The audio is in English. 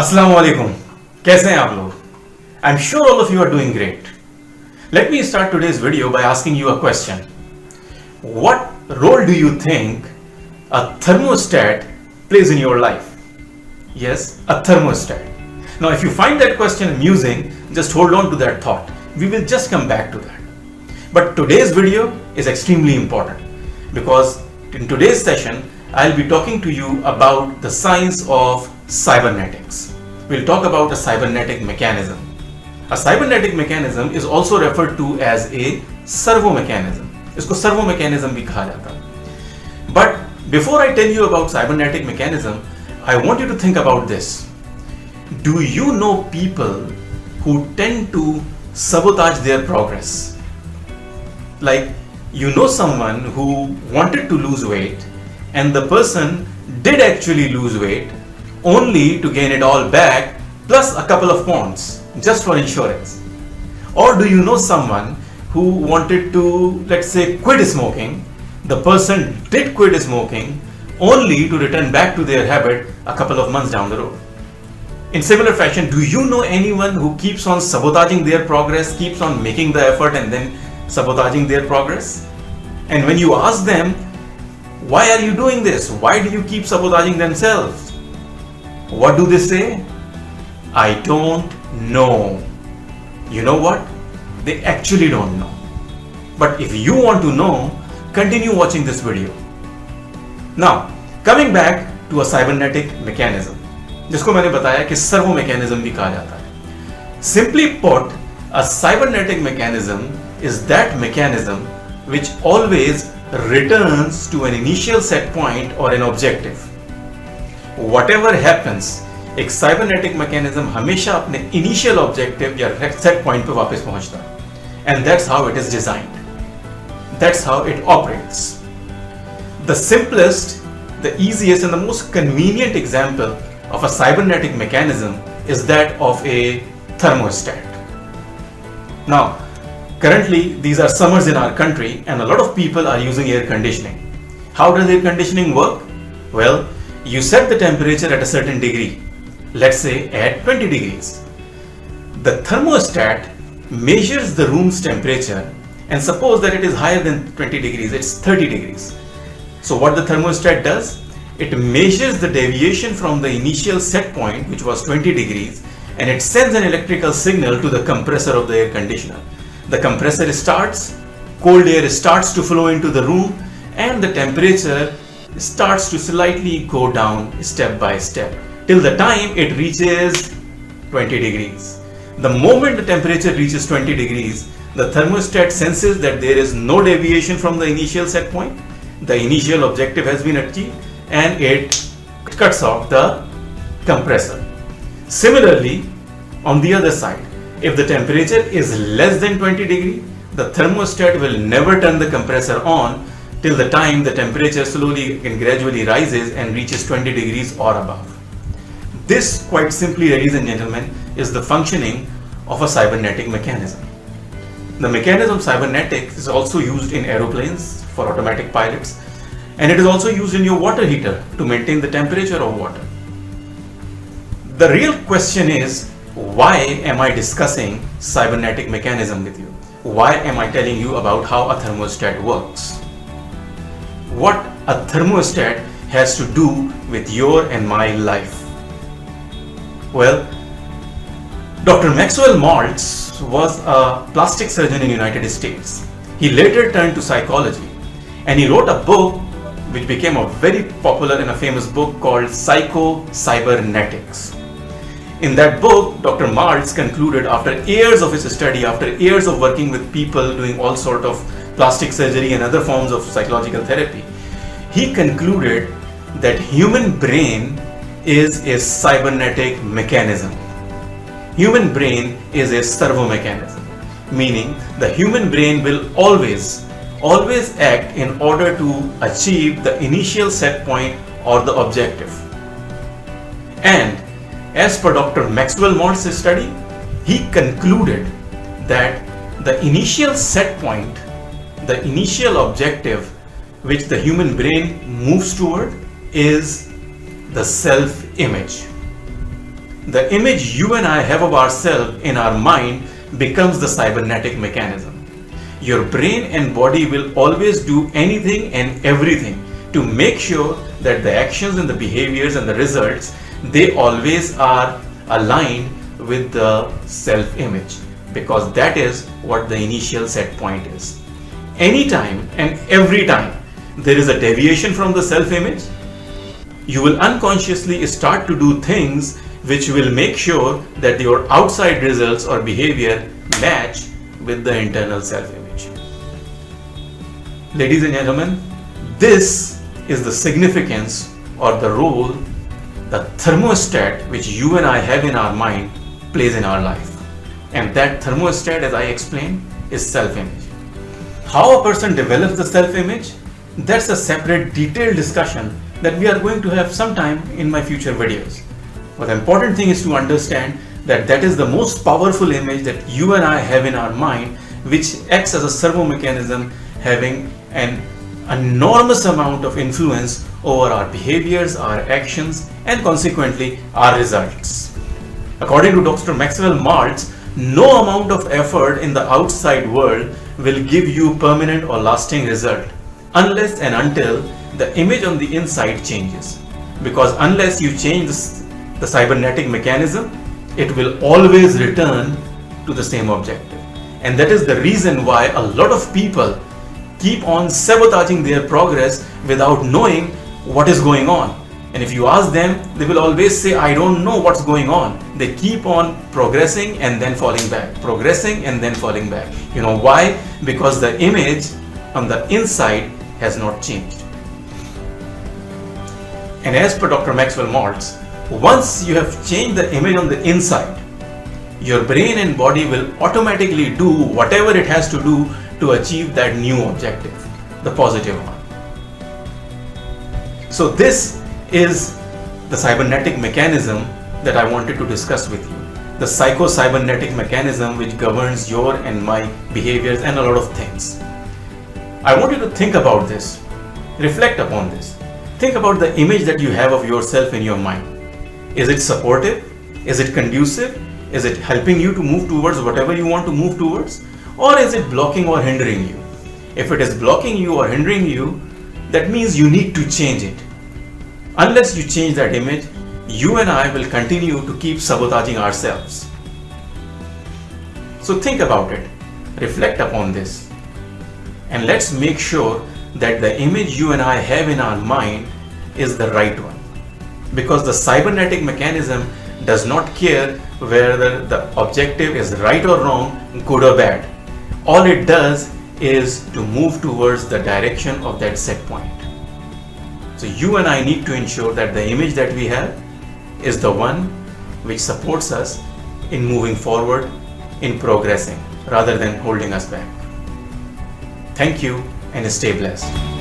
Assalamu alaikum. कैसे हैं आप लोग? I'm sure all of you are doing great. Let me start today's video by asking you a question. What role do you think a thermostat plays in your life? Yes, a thermostat. Now, if you find that question amusing, just hold on to that thought. We will just come back to that. But today's video is extremely important because in today's session, I'll be talking to you about the science of cybernetics. We'll talk about a cybernetic mechanism. A cybernetic mechanism is also referred to as a servo mechanism. इसको servo mechanism भी कहा जाता है. But before I tell you about cybernetic mechanism, I want you to think about this. Do you know people who tend to sabotage their progress? Like, you know someone who wanted to lose weight and the person did actually lose weight only to gain it all back plus a couple of pounds just for insurance. Or do you know someone who wanted to, let's say, quit smoking? The person did quit smoking only to return back to their habit a couple of months down the road. In similar fashion, do you know anyone who keeps on sabotaging their progress, keeps on making the effort and then sabotaging their progress? And when you ask them, why are you doing this? Why do you keep sabotaging themselves? What do they say? I don't know. You know what? They actually don't know. But if you want to know, continue watching this video. Now, coming back to a cybernetic mechanism, जिसको मैंने बताया कि servo mechanism भी कहा जाता है. Simply put, a cybernetic mechanism is that mechanism which always returns to an initial set point or an objective. Whatever happens, एक cybernetic mechanism हमेशा अपने initial objective या set point पे वापस पहुंचता है. And that's how it is designed. That's how it operates. The simplest, the easiest and the most convenient example of a cybernetic mechanism is that of a thermostat. Now, currently these are summers in our country and a lot of people are using air conditioning. How does air conditioning work? Well, you set the temperature at a certain degree, let's say at 20 degrees. The thermostat measures the room's temperature and suppose that it is higher than 20 degrees, it's 30 degrees. So what the thermostat does? It measures the deviation from the initial set point, which was 20 degrees, and it sends an electrical signal to the compressor of the air conditioner. The compressor starts, cold air starts to flow into the room, and the temperature starts to slightly go down step by step till the time it reaches 20 degrees. The moment the temperature reaches 20 degrees, the thermostat senses that there is no deviation from the initial set point. The initial objective has been achieved and it cuts off the compressor. Similarly, on the other side, if the temperature is less than 20 degrees, the thermostat will never turn the compressor on till the time the temperature slowly and gradually rises and reaches 20 degrees or above. This, quite simply, ladies and gentlemen, is the functioning of a cybernetic mechanism. The mechanism cybernetic is also used in aeroplanes for automatic pilots, and it is also used in your water heater to maintain the temperature of water. The real question is, why am I discussing cybernetic mechanism with you? Why am I telling you about how a thermostat works? What a thermostat has to do with your and my life? Well, Dr. Maxwell Maltz was a plastic surgeon in the United States. He later turned to psychology and he wrote a book which became a very popular and a famous book called Cybernetics. In that book, Dr. Maltz concluded, after years of his study, after years of working with people doing all sort of plastic surgery and other forms of psychological therapy, he concluded that human brain is a cybernetic mechanism. Human brain is a servo mechanism, meaning the human brain will always act in order to achieve the initial set point or the objective. And as per Dr. Maxwell Maltz's study, he concluded that the initial set point, the initial objective which the human brain moves toward is the self-image. the image you and I have of ourselves in our mind becomes the cybernetic mechanism. Your brain and body will always do anything and everything to make sure that the actions and the behaviors and the results, they always are aligned with the self-image, because that is what the initial set point is. Anytime and every time there is a deviation from the self-image, you will unconsciously start to do things which will make sure that your outside results or behavior match with the internal self-image. Ladies and gentlemen, this is the significance or the role the thermostat which you and I have in our mind plays in our life. And that thermostat, as I explained, is self-image. How a person develops the self-image, that's a separate detailed discussion that we are going to have sometime in my future videos. But the important thing is to understand that that is the most powerful image that you and I have in our mind, which acts as a servo mechanism, having an enormous amount of influence over our behaviors, our actions, and consequently our results. According to Dr. Maxwell Maltz, no amount of effort in the outside world will give you permanent or lasting result unless and until the image on the inside changes. Because unless you change the cybernetic mechanism, it will always return to the same objective. And that is the reason why a lot of people keep on sabotaging their progress without knowing what is going on. And if you ask them, they will always say, I don't know what's going on. They keep on progressing and then falling back, progressing and then falling back. You know why? Because the image on the inside has not changed. And as per Dr. Maxwell Maltz, once you have changed the image on the inside, your brain and body will automatically do whatever it has to do to achieve that new objective, the positive one. So this is the cybernetic mechanism that I wanted to discuss with you. The psycho-cybernetic mechanism which governs your and my behaviors and a lot of things. I want you to think about this, reflect upon this. Think about the image that you have of yourself in your mind. Is it supportive? Is it conducive? Is it helping you to move towards whatever you want to move towards? Or is it blocking or hindering you? If it is blocking you or hindering you, that means you need to change it. Unless you change that image, you and I will continue to keep sabotaging ourselves. So think about it, reflect upon this, and let's make sure that the image you and I have in our mind is the right one. Because the cybernetic mechanism does not care whether the objective is right or wrong, good or bad. All it does is to move towards the direction of that set point. So you and I need to ensure that the image that we have is the one which supports us in moving forward, in progressing, rather than holding us back. Thank you and stay blessed.